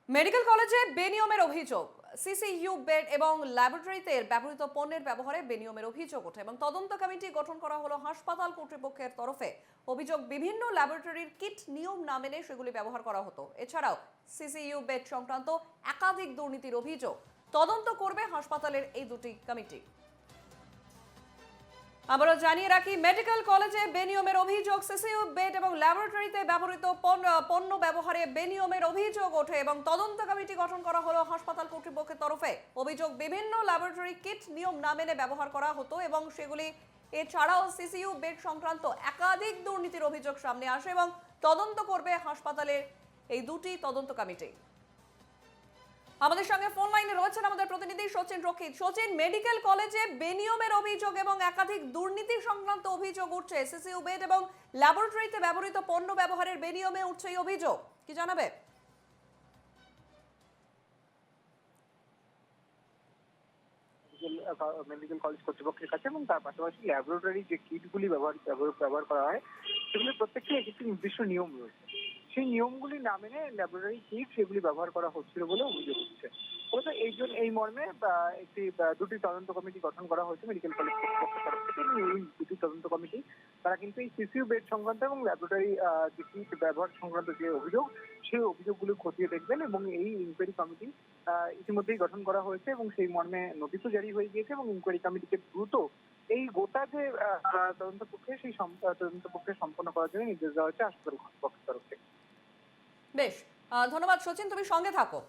Medical কলেজে বেনিয়মের অভিযোগ, CCU bed এবং ল্যাবরেটরিতে ব্যবহৃত পণ্যের ব্যবহারে বেনিয়মের অভিযোগ ওঠে এবং তদন্ত কমিটি গঠন করা হলো হাসপাতাল কর্তৃপক্ষের তরফে। অভিযোগ, বিভিন্ন ল্যাবরেটরির কিট নিয়ম না মেনে সেগুলি ব্যবহার করা হতো। এছাড়াও সিসিইউ বেড সংক্রান্ত একাধিক দুর্নীতির অভিযোগ। তদন্ত করবে হাসপাতালের এই দুটি কমিটি। আবারও জানিয়ে রাখি, মেডিকেল কলেজে বেনিয়মের অভিযোগ, সিসিইউ বেড এবং ল্যাবরেটরিতে ব্যবহৃত পণ্য ব্যবহারে বেনিয়মের অভিযোগ ওঠে এবং তদন্ত কমিটি গঠন করা হলো হাসপাতাল কর্তৃপক্ষের তরফে। অভিযোগ, বিভিন্ন ল্যাবরেটরি কিট নিয়ম না মেনে ব্যবহার করা হতো এবং সেগুলি এছাড়াও সিসিইউ বেড সংক্রান্ত একাধিক দুর্নীতির অভিযোগ সামনে আসে এবং তদন্ত করবে হাসপাতালের এই দুটি তদন্ত কমিটি। আমাদের সঙ্গে ফোন লাইনে রয়েছেন আমাদের প্রতিনিধি সচিন রক্ষিত। সচিন, মেডিকেল কলেজে বেনিয়মের অভিযোগ এবং একাধিক দুর্নীতি সংক্রান্ত অভিযোগ উঠছে, সিসিইউ বেড এবং ল্যাবরেটরিতে ব্যবহৃত পণ্য ব্যবহারের বেনিয়মে উঠছে এই অভিযোগ, কি জানাবে? মেডিকেল কলেজ কর্তৃপক্ষের কাছে এবং তার পাশাপাশি ল্যাবরেটরি যে কিটগুলি ব্যবহার করা হয় সেগুলি প্রত্যেকটি একটি নির্দিষ্ট নিয়ম রয়েছে। সেই নিয়মগুলি না মেনে ল্যাবরেটরি কিট সেগুলি ব্যবহার করা হচ্ছিল বলে অভিযোগ উঠছে। অবশ্য এই মর্মে দুটি তদন্ত কমিটি গঠন করা হয়েছে মেডিকেল কলেজ কর্তৃপক্ষের তরফ থেকে এবং এই দুটি তদন্ত কমিটি তারা কিন্তু এই সিসিইউ বেড সংক্রান্ত এবং ল্যাবরেটরি যে কিট ব্যবহার সংক্রান্ত যে অভিযোগ সেই অভিযোগগুলো খতিয়ে দেখবেন এবং এই ইনকোয়ারি কমিটি ইতিমধ্যেই গঠন করা হয়েছে এবং সেই মর্মে নোটিশও জারি হয়ে গিয়েছে এবং ইনকোয়ারি কমিটিকে দ্রুত এই গোটা যে তদন্ত প্রক্রিয়া সেই তদন্ত প্রক্রিয়া সম্পন্ন করার জন্য নির্দেশ দেওয়া হয়েছে হাসপাতাল কর্তৃপক্ষের তরফ থেকে। বেশ, ধন্যবাদ সচিন, তুমি সঙ্গে থাকো।